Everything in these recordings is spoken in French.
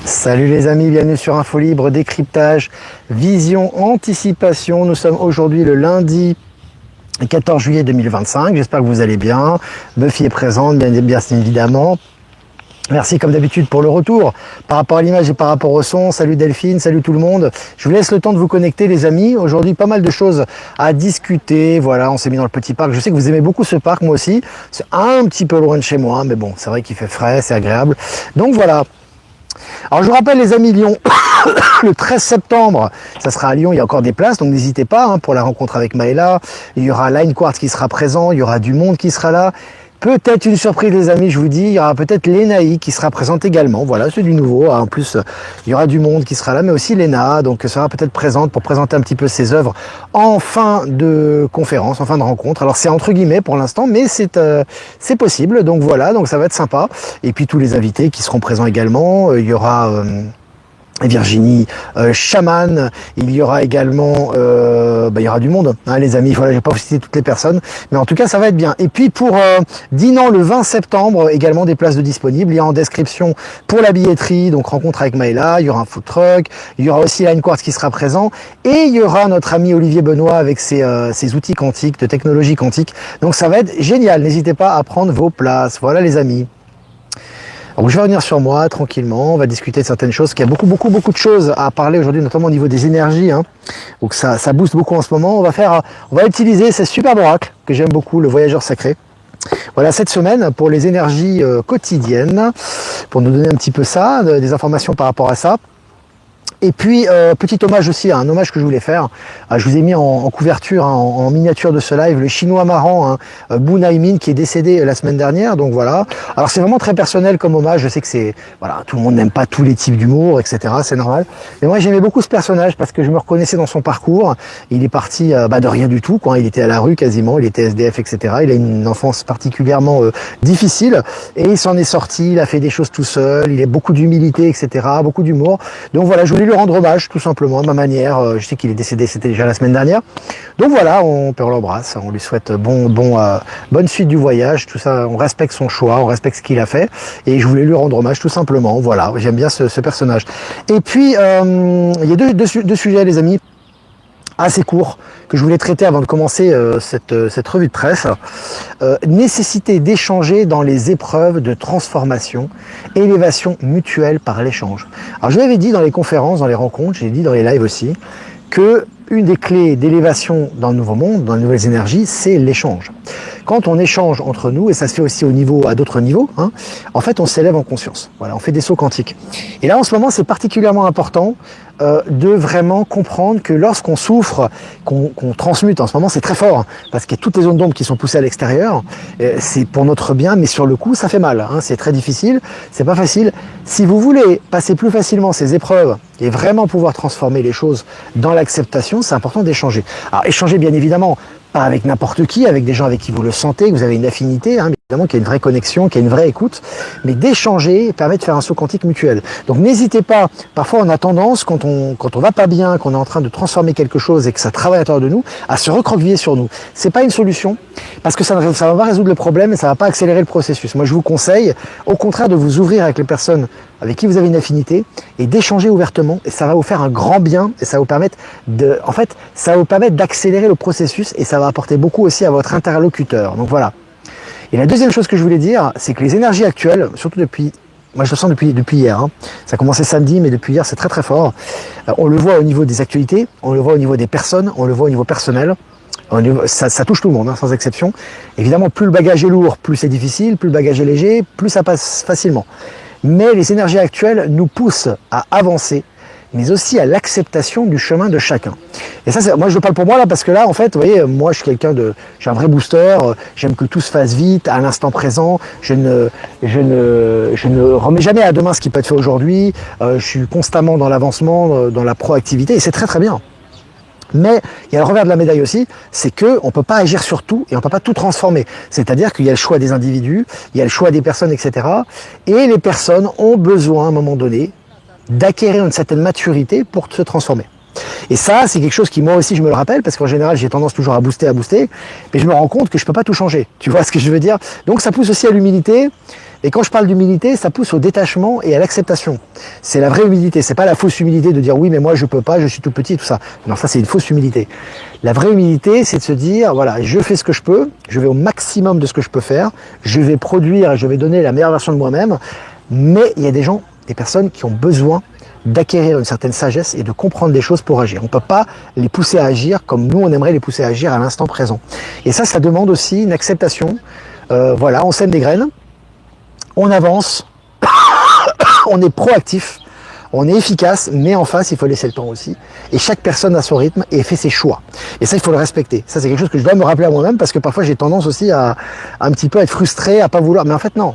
Salut les amis, bienvenue sur Info Libre, décryptage, vision, anticipation. Nous sommes aujourd'hui le lundi 14 juillet 2025. J'espère que vous allez bien. Buffy est présente, bien évidemment. Merci comme d'habitude pour le retour par rapport à l'image et par rapport au son. Salut Delphine, salut tout le monde. Je vous laisse le temps de vous connecter les amis. Aujourd'hui pas mal de choses à discuter. Voilà, on s'est mis dans le petit parc. Je sais que vous aimez beaucoup ce parc, moi aussi. C'est un petit peu loin de chez moi, mais bon, c'est vrai qu'il fait frais, c'est agréable. Donc voilà. Alors je vous rappelle les amis, Lyon, le 13 septembre, ça sera à Lyon, il y a encore des places, donc n'hésitez pas pour la rencontre avec Maëla. Il y aura Line Quartz qui sera présent, il y aura du monde qui sera là. Peut-être une surprise les amis, je vous dis, il y aura peut-être Lénaï qui sera présente également, voilà, c'est du nouveau, en plus il y aura du monde qui sera là, mais aussi Léna, donc sera peut-être présente pour présenter un petit peu ses œuvres en fin de conférence, en fin de rencontre. Alors c'est entre guillemets pour l'instant, mais c'est possible, donc voilà, donc ça va être sympa. Et puis tous les invités qui seront présents également, il y aura... Virginie Chaman, il y aura également il y aura du monde les amis, voilà, je vais pas vous citer toutes les personnes, mais en tout cas ça va être bien. Et puis pour Dinan le 20 septembre, également des places de disponibles, il y a en description pour la billetterie, donc rencontre avec Maëla, il y aura un food truck, il y aura aussi Line Quartz qui sera présent, et il y aura notre ami Olivier Benoît avec ses outils quantiques, de technologie quantique, donc ça va être génial, n'hésitez pas à prendre vos places, voilà les amis. Donc je vais revenir sur moi tranquillement, on va discuter de certaines choses, qu'il y a beaucoup de choses à parler aujourd'hui, notamment au niveau des énergies, donc ça booste beaucoup en ce moment. On va utiliser ce superbe oracle que j'aime beaucoup, le voyageur sacré. Voilà, cette semaine pour les énergies quotidiennes, pour nous donner un petit peu ça, des informations par rapport à ça. Et puis, petit hommage aussi, un hommage que je voulais faire. Je vous ai mis en couverture, en miniature de ce live, le chinois marrant, Bu Naimin, qui est décédé la semaine dernière. Donc voilà. Alors c'est vraiment très personnel comme hommage. Je sais que tout le monde n'aime pas tous les types d'humour, etc. C'est normal. Mais moi, j'aimais beaucoup ce personnage parce que je me reconnaissais dans son parcours. Il est parti de rien du tout, quoi. Il était à la rue quasiment, il était SDF, etc. Il a une enfance particulièrement difficile et il s'en est sorti. Il a fait des choses tout seul. Il a beaucoup d'humilité, etc. Beaucoup d'humour. Donc voilà, je voulais lui rendre hommage tout simplement à ma manière. Je sais qu'il est décédé, c'était déjà la semaine dernière. Donc voilà, on l'embrasse, on lui souhaite bonne suite du voyage, tout ça, on respecte son choix, on respecte ce qu'il a fait et je voulais lui rendre hommage tout simplement. Voilà, j'aime bien ce personnage. Et puis il y a deux sujets les amis assez courts que je voulais traiter avant de commencer cette revue de presse. Nécessité d'échanger dans les épreuves de transformation, élévation mutuelle par l'échange. Alors je l'avais dit dans les conférences, dans les rencontres, j'ai dit dans les lives aussi, que une des clés d'élévation dans le nouveau monde, dans les nouvelles énergies, c'est l'échange. Quand on échange entre nous, et ça se fait aussi à d'autres niveaux, en fait on s'élève en conscience. Voilà, on fait des sauts quantiques. Et là en ce moment c'est particulièrement important de vraiment comprendre que lorsqu'on souffre, qu'on transmute, en ce moment c'est très fort, parce qu'il y a toutes les zones d'ombre qui sont poussées à l'extérieur, c'est pour notre bien, mais sur le coup ça fait mal, c'est très difficile, c'est pas facile. Si vous voulez passer plus facilement ces épreuves et vraiment pouvoir transformer les choses dans l'acceptation, c'est important d'échanger. Alors échanger bien évidemment, pas avec n'importe qui, avec des gens avec qui vous le sentez, que vous avez une affinité, évidemment qu'il y a une vraie connexion, qu'il y a une vraie écoute, mais d'échanger permet de faire un saut quantique mutuel. Donc n'hésitez pas, parfois on a tendance, quand on va pas bien, qu'on est en train de transformer quelque chose et que ça travaille à l'intérieur de nous, à se recroqueviller sur nous. C'est pas une solution, parce que ça va pas résoudre le problème et ça va pas accélérer le processus. Moi je vous conseille, au contraire, de vous ouvrir avec les personnes avec qui vous avez une affinité et d'échanger ouvertement, et ça va vous faire un grand bien et ça va vous permettre d'accélérer le processus et ça va apporter beaucoup aussi à votre interlocuteur. Donc voilà. Et la deuxième chose que je voulais dire, c'est que les énergies actuelles, surtout moi je le sens depuis hier, ça a commencé samedi, mais depuis hier c'est très très fort. On le voit au niveau des actualités, on le voit au niveau des personnes, on le voit au niveau personnel. Ça touche tout le monde, sans exception. Évidemment, plus le bagage est lourd, plus c'est difficile, plus le bagage est léger, plus ça passe facilement. Mais les énergies actuelles nous poussent à avancer, mais aussi à l'acceptation du chemin de chacun. Et ça, moi je parle pour moi là, parce que là, en fait, vous voyez, moi je suis j'ai un vrai booster, j'aime que tout se fasse vite, à l'instant présent, je ne remets jamais à demain ce qui peut être fait aujourd'hui, je suis constamment dans l'avancement, dans la proactivité, et c'est très très bien. Mais il y a le revers de la médaille aussi, c'est qu'on ne peut pas agir sur tout et on ne peut pas tout transformer. C'est-à-dire qu'il y a le choix des individus, il y a le choix des personnes, etc. Et les personnes ont besoin, à un moment donné, d'acquérir une certaine maturité pour se transformer. Et ça, c'est quelque chose qui, moi aussi, je me le rappelle, parce qu'en général, j'ai tendance toujours à booster, mais je me rends compte que je peux pas tout changer. Tu vois ce que je veux dire? Donc, ça pousse aussi à l'humilité, Et quand je parle d'humilité, ça pousse au détachement et à l'acceptation. C'est la vraie humilité, c'est pas la fausse humilité de dire oui mais moi je peux pas, je suis tout petit, tout ça. Non, ça c'est une fausse humilité. La vraie humilité, c'est de se dire voilà, je fais ce que je peux, je vais au maximum de ce que je peux faire, je vais produire et je vais donner la meilleure version de moi-même, mais il y a des gens, des personnes qui ont besoin d'acquérir une certaine sagesse et de comprendre les choses pour agir. On ne peut pas les pousser à agir comme nous on aimerait les pousser à agir à l'instant présent. Et ça demande aussi une acceptation. Voilà, on sème des graines, on avance, on est proactif, on est efficace, mais en face, il faut laisser le temps aussi. Et chaque personne a son rythme et fait ses choix. Et ça, il faut le respecter. Ça, c'est quelque chose que je dois me rappeler à moi-même parce que parfois, j'ai tendance aussi à un petit peu être frustré, à pas vouloir. Mais en fait, non.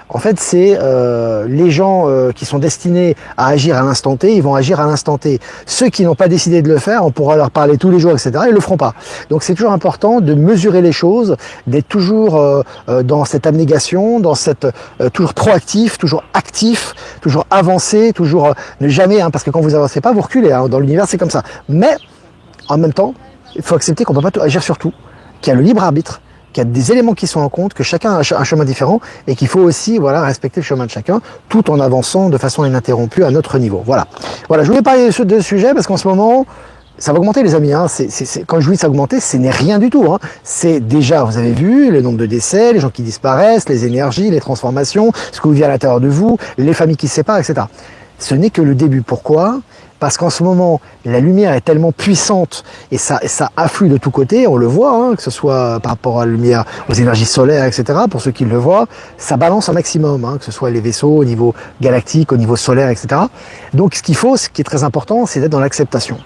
En fait, c'est les gens qui sont destinés à agir à l'instant T, ils vont agir à l'instant T. Ceux qui n'ont pas décidé de le faire, on pourra leur parler tous les jours, etc. Ils le feront pas. Donc, c'est toujours important de mesurer les choses, d'être toujours dans cette abnégation, dans cette toujours proactif, toujours actif, toujours avancé, toujours ne jamais, hein, parce que quand vous avancez pas, vous reculez. Hein, dans l'univers, c'est comme ça. Mais en même temps, il faut accepter qu'on peut pas agir sur tout, qu'il y a le libre arbitre, qu'il y a des éléments qui sont en compte, que chacun a un chemin différent et qu'il faut aussi voilà, respecter le chemin de chacun tout en avançant de façon ininterrompue à notre niveau. Voilà, voilà, je voulais parler de ce sujet parce qu'en ce moment, ça va augmenter les amis. Hein. Quand je vous dis ça augmenter, ce n'est rien du tout. Hein. C'est déjà, vous avez vu, le nombre de décès, les gens qui disparaissent, les énergies, les transformations, ce que vous vivez à l'intérieur de vous, les familles qui se séparent, etc. Ce n'est que le début. Pourquoi ? Parce qu'en ce moment, la lumière est tellement puissante et ça afflue de tous côtés, on le voit, hein, que ce soit par rapport à la lumière, aux énergies solaires, etc. Pour ceux qui le voient, ça balance un maximum, hein, que ce soit les vaisseaux au niveau galactique, au niveau solaire, etc. Donc ce qu'il faut, ce qui est très important, c'est d'être dans l'acceptation.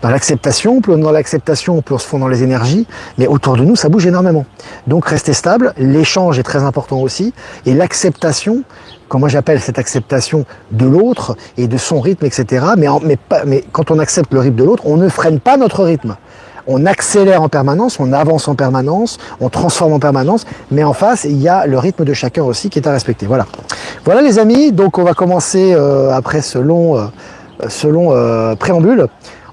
Dans l'acceptation, plus on est dans l'acceptation, plus on se fond dans les énergies, mais autour de nous, ça bouge énormément. Donc restez stable, l'échange est très important aussi, et l'acceptation, comme moi j'appelle cette acceptation de l'autre et de son rythme, etc. Mais quand on accepte le rythme de l'autre, on ne freine pas notre rythme. On accélère en permanence, on avance en permanence, on transforme en permanence, mais en face, il y a le rythme de chacun aussi qui est à respecter. Voilà. Voilà les amis, donc on va commencer après ce long préambule.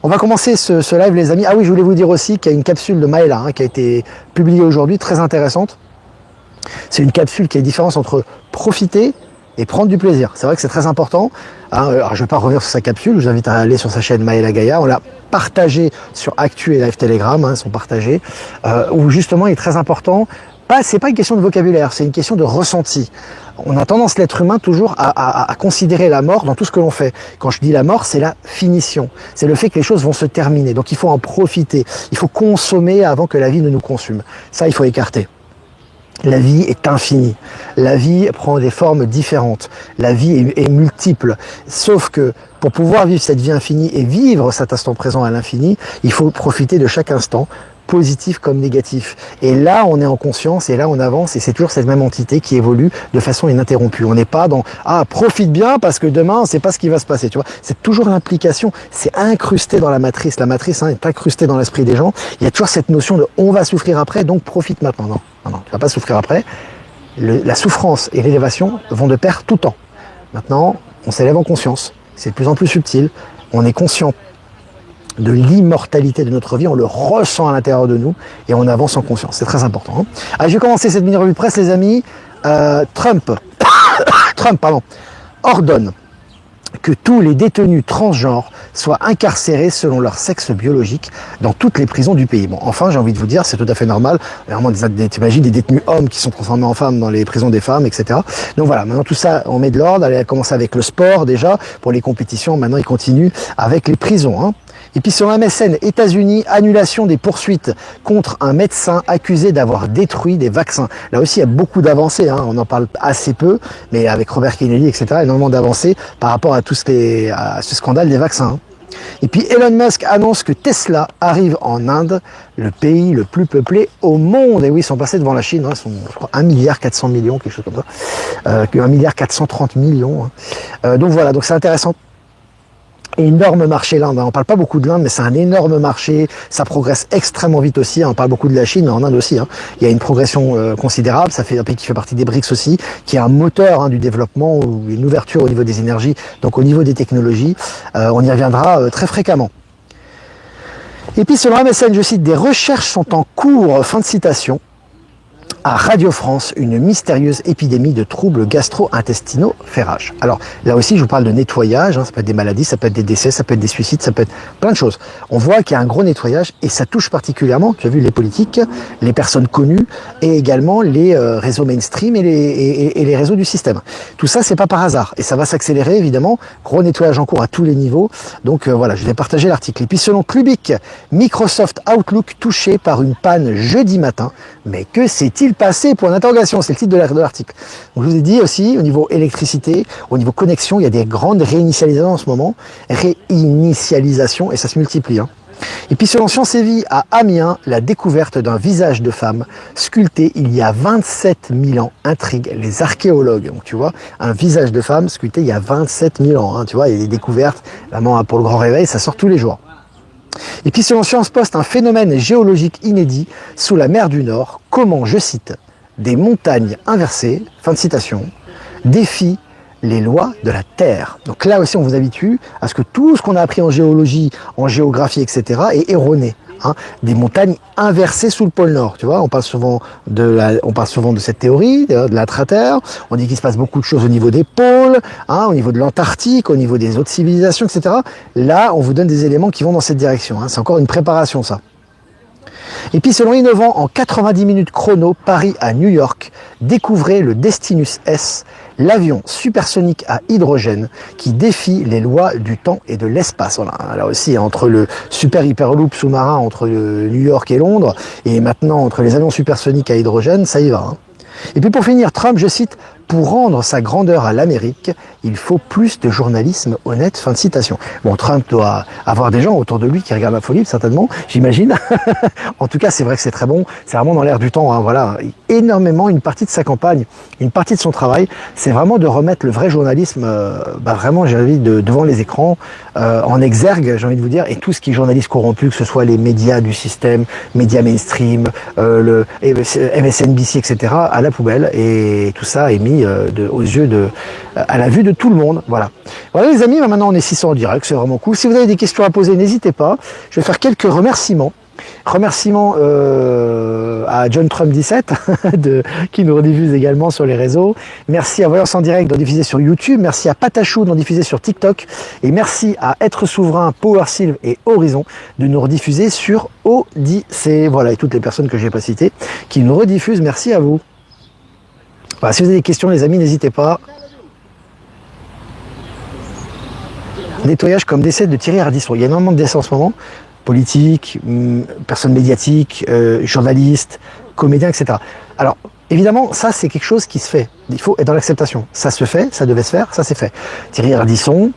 On va commencer ce live les amis. Ah oui, je voulais vous dire aussi qu'il y a une capsule de Maëla hein, qui a été publiée aujourd'hui, très intéressante. C'est une capsule qui a une différence entre profiter et prendre du plaisir. C'est vrai que c'est très important. Hein, alors je ne vais pas revenir sur sa capsule, je vous invite à aller sur sa chaîne Maëla Gaïa. On l'a partagée sur Actu et Live Telegram, hein, sont partagés, où justement il est très important. C'est pas une question de vocabulaire, c'est une question de ressenti. On a tendance, l'être humain, toujours à considérer la mort dans tout ce que l'on fait. Quand je dis la mort, c'est la finition. C'est le fait que les choses vont se terminer. Donc il faut en profiter. Il faut consommer avant que la vie ne nous consume. Ça, il faut écarter. La vie est infinie. La vie prend des formes différentes. La vie est multiple. Sauf que pour pouvoir vivre cette vie infinie et vivre cet instant présent à l'infini, il faut profiter de chaque instant, positif comme négatif. Et là, on est en conscience et là, on avance et c'est toujours cette même entité qui évolue de façon ininterrompue. On n'est pas dans « Ah, profite bien parce que demain, on ne sait pas ce qui va se passer. » Tu vois, c'est toujours l'implication. C'est incrusté dans la matrice. La matrice est incrustée dans l'esprit des gens. Il y a toujours cette notion de « On va souffrir après, donc profite maintenant. » Non, tu ne vas pas souffrir après. La souffrance et l'élévation vont de pair tout le temps. Maintenant, on s'élève en conscience. C'est de plus en plus subtil. On est conscient de l'immortalité de notre vie, on le ressent à l'intérieur de nous et on avance en conscience. C'est très important. Hein. Allez, je vais commencer cette mini-revue de presse, les amis. Trump ordonne que tous les détenus transgenres soient incarcérés selon leur sexe biologique dans toutes les prisons du pays. Bon, enfin, j'ai envie de vous dire, c'est tout à fait normal. Vraiment, t'imagines des détenus hommes qui sont transformés en femmes dans les prisons des femmes, etc. Donc voilà, maintenant tout ça, on met de l'ordre. Elle a commencé avec le sport déjà, pour les compétitions. Maintenant, il continue avec les prisons. Hein. Et puis sur MSN, États-Unis, annulation des poursuites contre un médecin accusé d'avoir détruit des vaccins. Là aussi, il y a beaucoup d'avancées, hein. On en parle assez peu, mais avec Robert Kennedy, etc., énormément d'avancées par rapport à à ce scandale des vaccins. Et puis Elon Musk annonce que Tesla arrive en Inde, le pays le plus peuplé au monde. Et oui, ils sont passés devant la Chine, hein, ils sont, je crois, 1,4 milliard, quelque chose comme ça, 1,430 millions. Hein. Donc voilà, donc c'est intéressant. Énorme marché l'Inde, on parle pas beaucoup de l'Inde mais c'est un énorme marché, ça progresse extrêmement vite aussi, on parle beaucoup de la Chine mais en Inde aussi, hein. Il y a une progression considérable, ça fait un pays qui fait partie des BRICS aussi, qui est un moteur du développement, ou une ouverture au niveau des énergies, donc au niveau des technologies, on y reviendra très fréquemment. Et puis selon MSN, je cite, des recherches sont en cours, fin de citation, à Radio France une mystérieuse épidémie de troubles gastro-intestinaux fait rage. Alors là aussi, je vous parle de nettoyage, hein, ça peut être des maladies, ça peut être des décès, ça peut être des suicides, ça peut être plein de choses. On voit qu'il y a un gros nettoyage et ça touche particulièrement, tu as vu, les politiques, les personnes connues et également les réseaux mainstream et les réseaux du système. Tout ça, c'est pas par hasard et ça va s'accélérer évidemment. Gros nettoyage en cours à tous les niveaux. Donc voilà, je vais partager l'article. Et puis selon Clubic, Microsoft Outlook touché par une panne jeudi matin. Mais que s'est-il passé? Point d'interrogation, c'est le titre de l'article. Donc je vous ai dit aussi, au niveau électricité, au niveau connexion, il y a des grandes réinitialisations en ce moment. Réinitialisation, et ça se multiplie. Hein. Et puis selon Science et Vie, à Amiens, la découverte d'un visage de femme sculpté il y a 27 000 ans intrigue les archéologues. Donc tu vois, un visage de femme sculpté il y a 27 000 ans. Hein, tu vois, il y a des découvertes, vraiment pour le grand réveil, ça sort tous les jours. Et puis selon Science Post, un phénomène géologique inédit sous la mer du Nord, comment, je cite, des montagnes inversées, fin de citation, défient les lois de la Terre. Donc là aussi on vous habitue à ce que tout ce qu'on a appris en géologie, en géographie, etc. est erroné. Hein, des montagnes inversées sous le pôle Nord, tu vois, on parle souvent de cette théorie, de l'intra-terre, on dit qu'il se passe beaucoup de choses au niveau des pôles, hein, au niveau de l'Antarctique, au niveau des autres civilisations, etc. Là, on vous donne des éléments qui vont dans cette direction, hein, c'est encore une préparation ça. Et puis selon Innovant, en 90 minutes chrono, Paris à New York, découvrez le Destinus S, l'avion supersonique à hydrogène qui défie les lois du temps et de l'espace. Voilà, là aussi, entre le super hyperloop sous-marin entre New York et Londres, et maintenant entre les avions supersoniques à hydrogène, ça y va. Hein. Et puis pour finir, Trump, je cite, pour rendre sa grandeur à l'Amérique, il faut plus de journalisme honnête, fin de citation. Bon, Trump doit avoir des gens autour de lui qui regardent la folie, certainement, j'imagine. En tout cas, c'est vrai que c'est très bon, c'est vraiment dans l'air du temps, hein, voilà. Énormément, une partie de sa campagne, une partie de son travail, c'est vraiment de remettre le vrai journalisme, vraiment, j'ai envie, devant les écrans, en exergue, j'ai envie de vous dire, et tout ce qui est journaliste corrompu, que ce soit les médias du système, médias mainstream, le MSNBC, etc., à la poubelle, et tout ça est mis aux yeux à la vue de tout le monde. Voilà. Voilà les amis, maintenant on est 600 en direct, c'est vraiment cool. Si vous avez des questions à poser, n'hésitez pas. Je vais faire quelques remerciements. Remerciements à John Trump 17 qui nous rediffuse également sur les réseaux. Merci à Voyance en direct d'en diffuser sur YouTube. Merci à Patachou d'en diffuser sur TikTok. Et merci à Être Souverain, Power Sylve et Horizon de nous rediffuser sur Odyssée. Voilà, et toutes les personnes que je n'ai pas citées qui nous rediffusent. Merci à vous. Voilà, si vous avez des questions, les amis, n'hésitez pas. Nettoyage comme décès de Thierry Ardisson. Il y a énormément de décès en ce moment. Politiques, personnes médiatiques, journalistes, comédiens, etc. Alors, évidemment, ça, c'est quelque chose qui se fait. Il faut être dans l'acceptation. Ça se fait, ça devait se faire, ça s'est fait. Thierry Ardisson,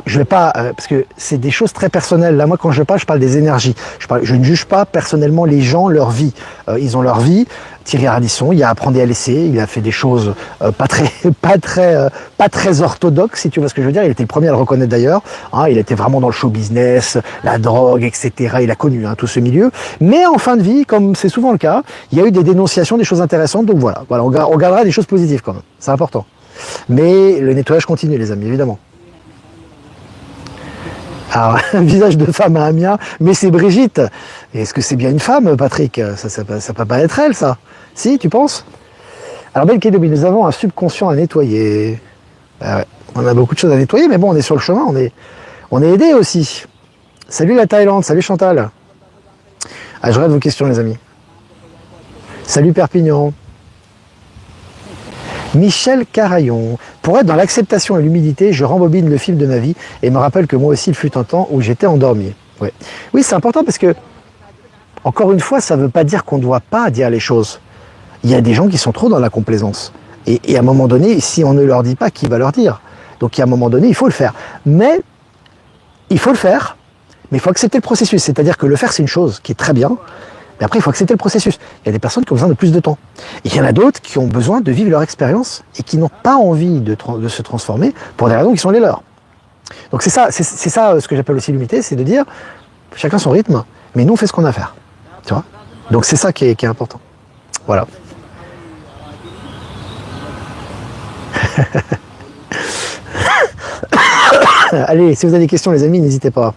je vais pas, parce que c'est des choses très personnelles. Là, moi, quand je parle des énergies. Je ne juge pas personnellement les gens, leur vie. Ils ont leur vie. Thierry Ardisson, il a appris à laisser, il a fait des choses pas très orthodoxes, si tu vois ce que je veux dire. Il était le premier à le reconnaître d'ailleurs. Hein, il était vraiment dans le show business, la drogue, etc. Il a connu tout ce milieu. Mais en fin de vie, comme c'est souvent le cas, il y a eu des dénonciations, des choses intéressantes. Donc voilà, on regardera des choses positives quand même. C'est important. Mais le nettoyage continue, les amis, évidemment. Alors, un visage de femme à Amiens, mais c'est Brigitte. Est-ce que c'est bien une femme, Patrick? Ça peut pas être elle, ça. Si, tu penses? Alors, Belle Kédobi, nous avons un subconscient à nettoyer. Ouais, on a beaucoup de choses à nettoyer, mais bon, on est sur le chemin, on est aidé aussi. Salut la Thaïlande, salut Chantal. Ah, je regarde vos questions, les amis. Salut Perpignan. Michel Carayon. Pour être dans l'acceptation et l'humilité, je rembobine le film de ma vie et me rappelle que moi aussi, il fut un temps où j'étais endormi. Ouais. Oui, c'est important parce que, encore une fois, ça ne veut pas dire qu'on ne doit pas dire les choses. Il y a des gens qui sont trop dans la complaisance. Et à un moment donné, si on ne leur dit pas, qui va leur dire? Donc, à un moment donné, il faut le faire. Mais, il faut le faire, mais il faut accepter le processus. C'est-à-dire que le faire, c'est une chose qui est très bien. Mais après, il faut accepter le processus. Il y a des personnes qui ont besoin de plus de temps. Et il y en a d'autres qui ont besoin de vivre leur expérience et qui n'ont pas envie de se transformer pour des raisons qui sont les leurs. Donc c'est ça ce que j'appelle aussi l'humilité, c'est de dire chacun son rythme, mais nous on fait ce qu'on a à faire. Tu vois? Donc c'est ça qui est important. Voilà. Allez, si vous avez des questions, les amis, n'hésitez pas.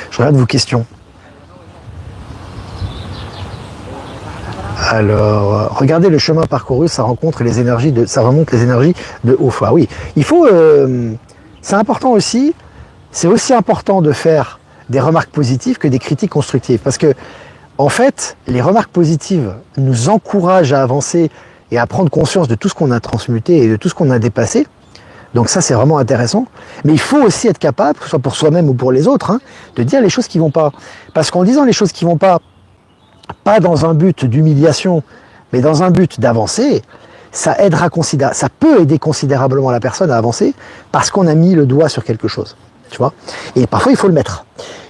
Je regarde vos questions. Alors, regardez le chemin parcouru, ça remonte les énergies de haut. Ah oui, il faut. C'est important aussi. C'est aussi important de faire des remarques positives que des critiques constructives, parce que en fait, les remarques positives nous encouragent à avancer et à prendre conscience de tout ce qu'on a transmuté et de tout ce qu'on a dépassé. Donc ça, c'est vraiment intéressant. Mais il faut aussi être capable, que ce soit pour soi-même ou pour les autres, hein, de dire les choses qui vont pas. Parce qu'en disant les choses qui vont pas dans un but d'humiliation, mais dans un but d'avancer, ça peut aider considérablement la personne à avancer parce qu'on a mis le doigt sur quelque chose. Tu vois ? Et parfois, il faut le mettre.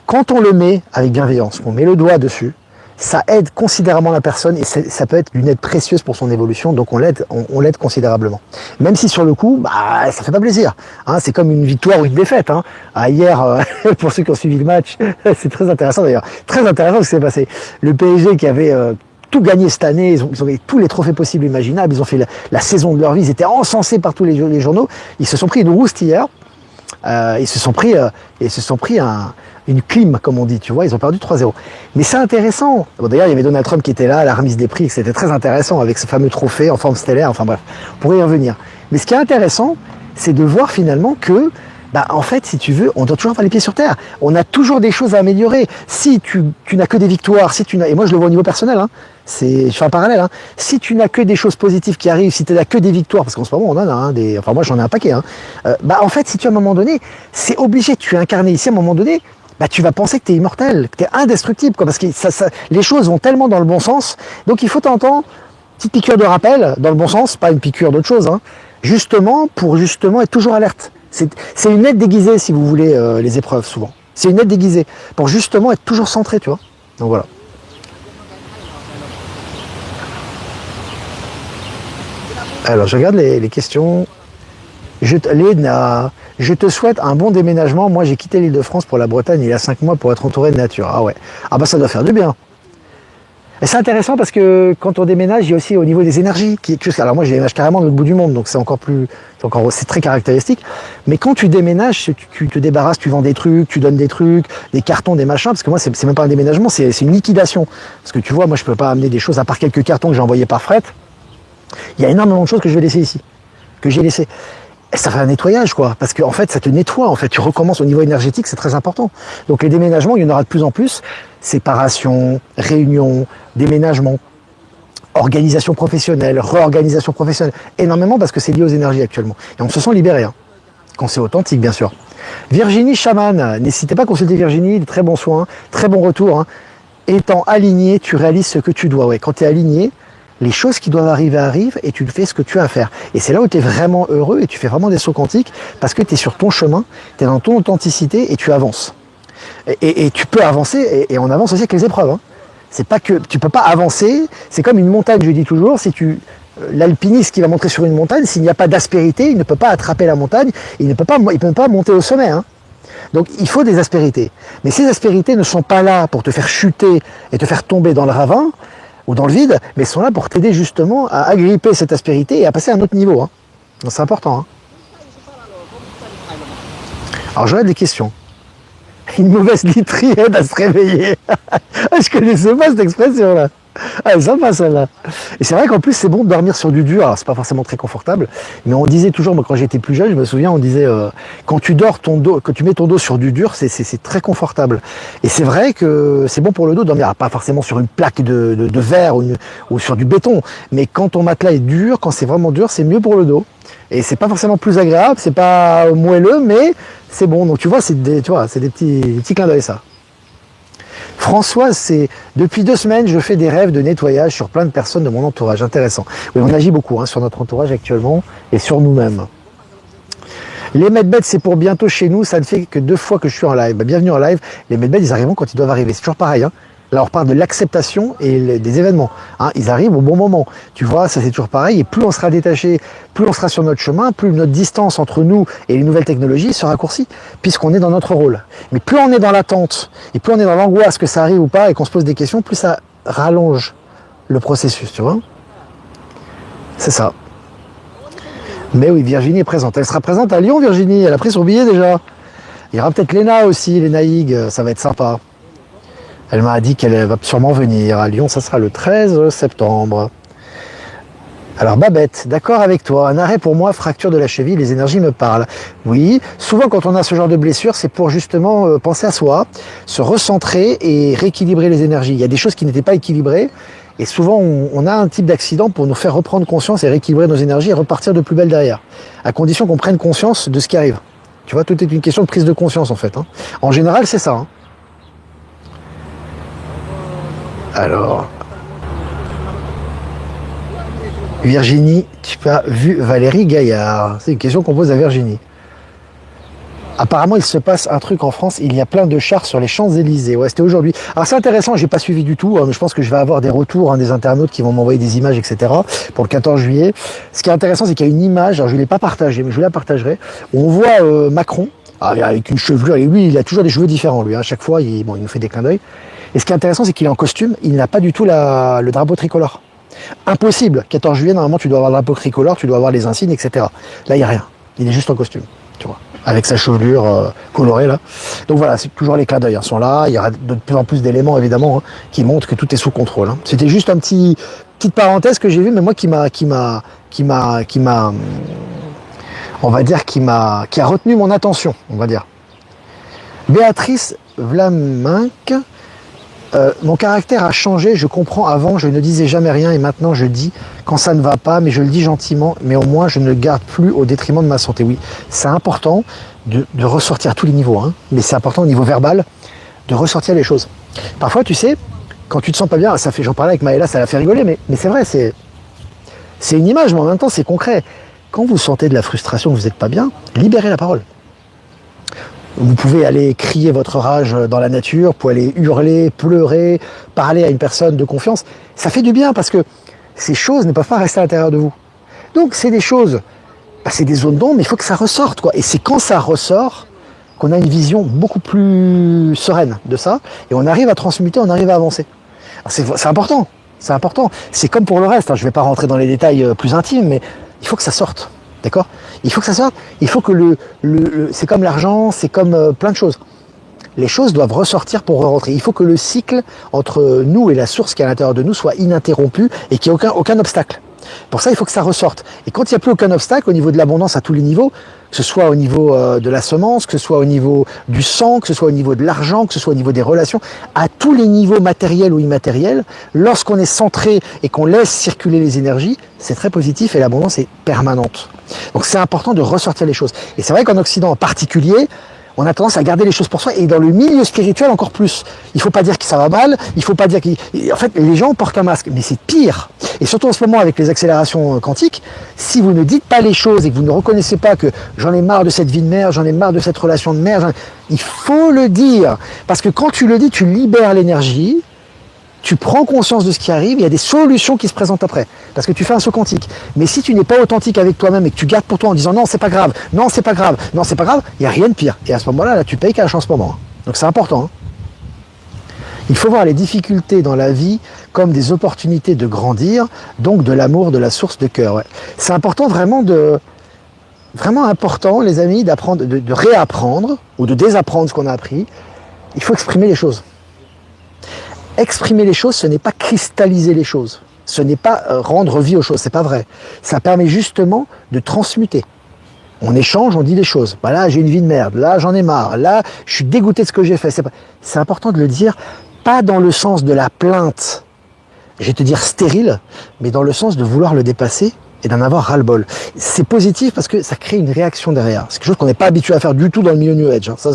Quand on le met avec bienveillance, qu'on met le doigt dessus, ça aide considérablement la personne et ça peut être une aide précieuse pour son évolution, donc on l'aide considérablement. Même si sur le coup, bah, ça fait pas plaisir. Hein, c'est comme une victoire ou une défaite. Hein. Hier, pour ceux qui ont suivi le match, c'est très intéressant d'ailleurs. Très intéressant ce qui s'est passé. Le PSG qui avait tout gagné cette année, ils ont gagné tous les trophées possibles et imaginables, ils ont fait la saison de leur vie, ils étaient encensés par tous les journaux, ils se sont pris une rouste hier, ils se sont pris une clim, comme on dit, tu vois, ils ont perdu 3-0. Mais c'est intéressant. Bon, d'ailleurs, il y avait Donald Trump qui était là à la remise des prix, c'était très intéressant avec ce fameux trophée en forme stellaire, enfin bref, on pourrait y revenir. Mais ce qui est intéressant, c'est de voir finalement que, bah, en fait, si tu veux, on doit toujours avoir les pieds sur terre. On a toujours des choses à améliorer. Si tu n'as que des victoires, et moi je le vois au niveau personnel, hein, je fais un parallèle, hein, si tu n'as que des choses positives qui arrivent, si tu n'as que des victoires, parce qu'en ce moment on en a, hein, enfin moi j'en ai un paquet, hein, bah en fait, si tu à un moment donné, c'est obligé, tu es incarné ici à un moment donné, bah, tu vas penser que tu es immortel, que tu es indestructible, quoi, parce que les choses vont tellement dans le bon sens. Donc il faut t'entendre, petite piqûre de rappel, dans le bon sens, pas une piqûre d'autre chose, hein, pour être toujours alerte. C'est une aide déguisée, si vous voulez, les épreuves, souvent. C'est une aide déguisée, pour justement être toujours centré, tu vois. Donc voilà. Alors, je regarde les questions. Léna, je te souhaite un bon déménagement. Moi, j'ai quitté l'Île-de-France pour la Bretagne il y a 5 mois pour être entouré de nature. Ah ouais. Ah bah ça doit faire du bien. Et c'est intéressant parce que quand on déménage, il y a aussi au niveau des énergies. Alors moi, je déménage carrément de l'autre bout du monde, donc c'est très caractéristique. Mais quand tu déménages, tu te débarrasses, tu vends des trucs, tu donnes des trucs, des cartons, des machins, parce que moi, c'est même pas un déménagement, c'est une liquidation. Parce que tu vois, moi, je peux pas amener des choses, à part quelques cartons que j'ai envoyés par fret. Il y a énormément de choses que je vais laisser ici, que j'ai laissé. Et ça fait un nettoyage, quoi, parce qu'en fait, ça te nettoie, en fait, tu recommences au niveau énergétique, c'est très important. Donc les déménagements, il y en aura de plus en plus, séparation, réunion, déménagement, organisation professionnelle, réorganisation professionnelle, énormément parce que c'est lié aux énergies actuellement. Et on se sent libéré, hein, quand c'est authentique, bien sûr. Virginie Chaman, n'hésitez pas à consulter Virginie, de très bons soins, très bons retours. Hein. Étant aligné, tu réalises ce que tu dois. Ouais, quand tu es aligné, les choses qui doivent arriver arrivent et tu fais ce que tu as à faire. Et c'est là où tu es vraiment heureux et tu fais vraiment des sauts quantiques parce que tu es sur ton chemin, tu es dans ton authenticité et tu avances. Et tu peux avancer et on avance aussi avec les épreuves. Hein. C'est pas que tu peux pas avancer, c'est comme une montagne, je dis toujours, l'alpiniste qui va monter sur une montagne, s'il n'y a pas d'aspérité, il ne peut pas attraper la montagne, il ne peut pas monter au sommet. Hein. Donc il faut des aspérités. Mais ces aspérités ne sont pas là pour te faire chuter et te faire tomber dans le ravin ou dans le vide, mais sont là pour t'aider justement à agripper cette aspérité et à passer à un autre niveau. Hein. Donc c'est important. Hein. Alors j'aurais des questions. Une mauvaise literie aide à se réveiller. Je connaissais pas cette expression-là. Ah, c'est sympa celle-là. Et c'est vrai qu'en plus c'est bon de dormir sur du dur. Alors c'est pas forcément très confortable, mais on disait toujours, moi quand j'étais plus jeune, je me souviens, on disait quand tu dors quand tu mets ton dos sur du dur, c'est très confortable. Et c'est vrai que c'est bon pour le dos de dormir, pas forcément sur une plaque de verre ou sur du béton, mais quand ton matelas est dur, quand c'est vraiment dur, c'est mieux pour le dos. Et c'est pas forcément plus agréable, c'est pas moelleux, mais c'est bon. Donc tu vois, c'est des petits clins d'œil ça. Françoise, c'est depuis 2 semaines, je fais des rêves de nettoyage sur plein de personnes de mon entourage. Intéressant. Oui, on agit beaucoup sur notre entourage actuellement et sur nous-mêmes. Les medbeds, c'est pour bientôt chez nous. Ça ne fait que 2 fois que je suis en live. Bah, bienvenue en live. Les medbeds, ils arriveront quand ils doivent arriver. C'est toujours pareil. Hein. Là, on reparle de l'acceptation et des événements. Hein. Ils arrivent au bon moment. Tu vois, ça c'est toujours pareil. Et plus on sera détaché, plus on sera sur notre chemin, plus notre distance entre nous et les nouvelles technologies se raccourcit, puisqu'on est dans notre rôle. Mais plus on est dans l'attente, et plus on est dans l'angoisse que ça arrive ou pas, et qu'on se pose des questions, plus ça rallonge le processus, tu vois. C'est ça. Mais oui, Virginie est présente. Elle sera présente à Lyon, Virginie. Elle a pris son billet déjà. Il y aura peut-être Léna aussi, Léna Hig. Ça va être sympa. Elle m'a dit qu'elle va sûrement venir. À Lyon, ça sera le 13 septembre. Alors Babette, d'accord avec toi, un arrêt pour moi, fracture de la cheville, les énergies me parlent. Oui, souvent quand on a ce genre de blessure, c'est pour justement penser à soi, se recentrer et rééquilibrer les énergies. Il y a des choses qui n'étaient pas équilibrées et souvent on a un type d'accident pour nous faire reprendre conscience et rééquilibrer nos énergies et repartir de plus belle derrière, à condition qu'on prenne conscience de ce qui arrive. Tu vois, tout est une question de prise de conscience en fait. En général, c'est ça. Alors... Virginie, tu as vu Valérie Gaillard? C'est une question qu'on pose à Virginie. Apparemment, il se passe un truc en France, il y a plein de chars sur les Champs-Élysées. Ouais, c'était aujourd'hui. Alors c'est intéressant, j'ai pas suivi du tout, mais je pense que je vais avoir des retours des internautes qui vont m'envoyer des images, etc. pour le 14 juillet. Ce qui est intéressant, c'est qu'il y a une image, alors je ne l'ai pas partagée, mais je la partagerai, où on voit Macron, avec une chevelure, et lui, il a toujours des cheveux différents, lui. À chaque fois, il nous fait des clins d'œil. Et ce qui est intéressant, c'est qu'il est en costume, il n'a pas du tout le drapeau tricolore. Impossible. 14 juillet, normalement, tu dois avoir le drapeau tricolore, tu dois avoir les insignes, etc. Là, il n'y a rien. Il est juste en costume, tu vois, avec sa chevelure colorée, là. Donc voilà, c'est toujours les clins d'œil sont là. Il y aura de plus en plus d'éléments, évidemment, qui montrent que tout est sous contrôle. C'était juste un petite parenthèse que j'ai vue, mais moi, qui a retenu mon attention, on va dire. Béatrice Vlaminck. Mon caractère a changé, je comprends, avant je ne disais jamais rien et maintenant je dis quand ça ne va pas, mais je le dis gentiment, mais au moins je ne le garde plus au détriment de ma santé. Oui, c'est important de ressortir à tous les niveaux, mais c'est important au niveau verbal de ressortir les choses. Parfois, tu sais, quand tu te sens pas bien, j'en parlais avec Maëla, ça l'a fait rigoler, mais c'est vrai, c'est une image, mais en même temps c'est concret. Quand vous sentez de la frustration, que vous n'êtes pas bien, libérez la parole. Vous pouvez aller crier votre rage dans la nature, vous pouvez aller hurler, pleurer, parler à une personne de confiance. Ça fait du bien parce que ces choses ne peuvent pas rester à l'intérieur de vous. Donc c'est des choses, c'est des zones d'ombre, mais il faut que ça ressorte, quoi. Et c'est quand ça ressort qu'on a une vision beaucoup plus sereine de ça, et on arrive à transmuter, on arrive à avancer. C'est important, c'est important. C'est comme pour le reste, je ne vais pas rentrer dans les détails plus intimes, mais il faut que ça sorte. D'accord ? Il faut que ça sorte, il faut que c'est comme l'argent, c'est comme plein de choses. Les choses doivent ressortir pour rentrer. Il faut que le cycle entre nous et la source qui est à l'intérieur de nous soit ininterrompu et qu'il n'y ait aucun obstacle. Pour ça, il faut que ça ressorte. Et quand il n'y a plus aucun obstacle au niveau de l'abondance à tous les niveaux, que ce soit au niveau de la semence, que ce soit au niveau du sang, que ce soit au niveau de l'argent, que ce soit au niveau des relations, à tous les niveaux matériels ou immatériels, lorsqu'on est centré et qu'on laisse circuler les énergies, c'est très positif et l'abondance est permanente. Donc c'est important de ressortir les choses. Et c'est vrai qu'en Occident en particulier, on a tendance à garder les choses pour soi, et dans le milieu spirituel encore plus. Il ne faut pas dire que ça va mal, il ne faut pas dire que... En fait, les gens portent un masque, mais c'est pire. Et surtout en ce moment, avec les accélérations quantiques, si vous ne dites pas les choses et que vous ne reconnaissez pas que j'en ai marre de cette vie de merde, j'en ai marre de cette relation de merde, il faut le dire. Parce que quand tu le dis, tu libères l'énergie, tu prends conscience de ce qui arrive, il y a des solutions qui se présentent après, parce que tu fais un saut quantique. Mais si tu n'es pas authentique avec toi-même et que tu gardes pour toi en disant non, c'est pas grave, non, c'est pas grave, non, c'est pas grave, il n'y a rien de pire. Et à ce moment-là, tu payes cash en ce moment. Donc c'est important. Il faut voir les difficultés dans la vie comme des opportunités de grandir, donc de l'amour, de la source de cœur. Ouais. C'est important vraiment important, les amis, d'apprendre, de réapprendre ou de désapprendre ce qu'on a appris. Il faut exprimer les choses. Exprimer les choses, ce n'est pas cristalliser les choses. Ce n'est pas rendre vie aux choses, c'est pas vrai. Ça permet justement de transmuter. On échange, on dit des choses. Bah là, j'ai une vie de merde. Là, j'en ai marre. Là, je suis dégoûté de ce que j'ai fait. C'est important de le dire, pas dans le sens de la plainte, je vais te dire stérile, mais dans le sens de vouloir le dépasser et d'en avoir ras-le-bol. C'est positif parce que ça crée une réaction derrière. C'est quelque chose qu'on n'est pas habitué à faire du tout dans le milieu New Age. Ça,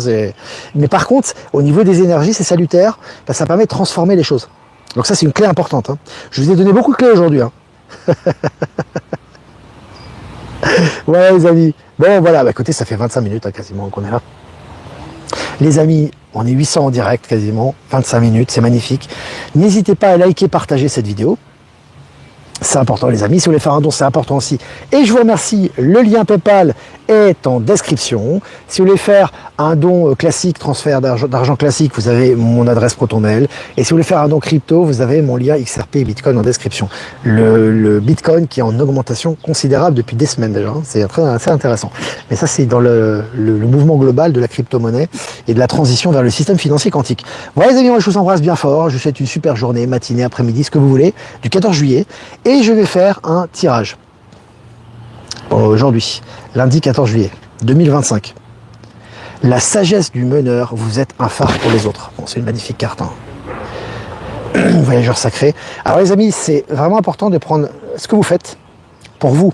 mais par contre, au niveau des énergies, c'est salutaire, parce que ça permet de transformer les choses. Donc ça, c'est une clé importante. Je vous ai donné beaucoup de clés aujourd'hui. Ouais, les amis. Bon, voilà, écoutez, ça fait 25 minutes quasiment qu'on est là. Les amis, on est 800 en direct quasiment, 25 minutes, c'est magnifique. N'hésitez pas à liker, partager cette vidéo. C'est important les amis, si vous voulez faire un don, c'est important aussi. Et je vous remercie, le lien PayPal est en description. Si vous voulez faire un don classique, transfert d'argent classique, vous avez mon adresse ProtonMail. Et si vous voulez faire un don crypto, vous avez mon lien XRP et Bitcoin en description. Le Bitcoin qui est en augmentation considérable depuis des semaines déjà, c'est assez intéressant. Mais ça, c'est dans le mouvement global de la crypto-monnaie et de la transition vers le système financier quantique. Voilà les amis, moi je vous embrasse bien fort. Je vous souhaite une super journée, matinée, après-midi, ce que vous voulez, du 14 juillet. Et je vais faire un tirage. Aujourd'hui, lundi 14 juillet 2025. La sagesse du meneur, vous êtes un phare pour les autres. Bon, c'est une magnifique carte. Hein. Voyageur sacré. Alors les amis, c'est vraiment important de prendre ce que vous faites pour vous,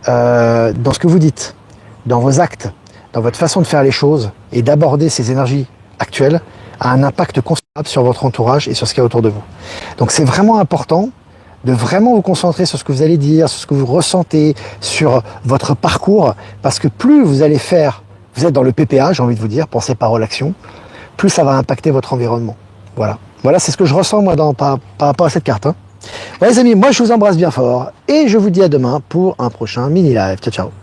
dans ce que vous dites, dans vos actes, dans votre façon de faire les choses et d'aborder ces énergies actuelles a un impact considérable sur votre entourage et sur ce qu'il y a autour de vous. Donc c'est vraiment important de vraiment vous concentrer sur ce que vous allez dire, sur ce que vous ressentez, sur votre parcours, parce que plus vous allez faire, vous êtes dans le PPA, j'ai envie de vous dire, pensée, parole, action, plus ça va impacter votre environnement. Voilà, c'est ce que je ressens moi par rapport à cette carte. Hein. Voilà les amis, moi je vous embrasse bien fort et je vous dis à demain pour un prochain mini live. Ciao, ciao.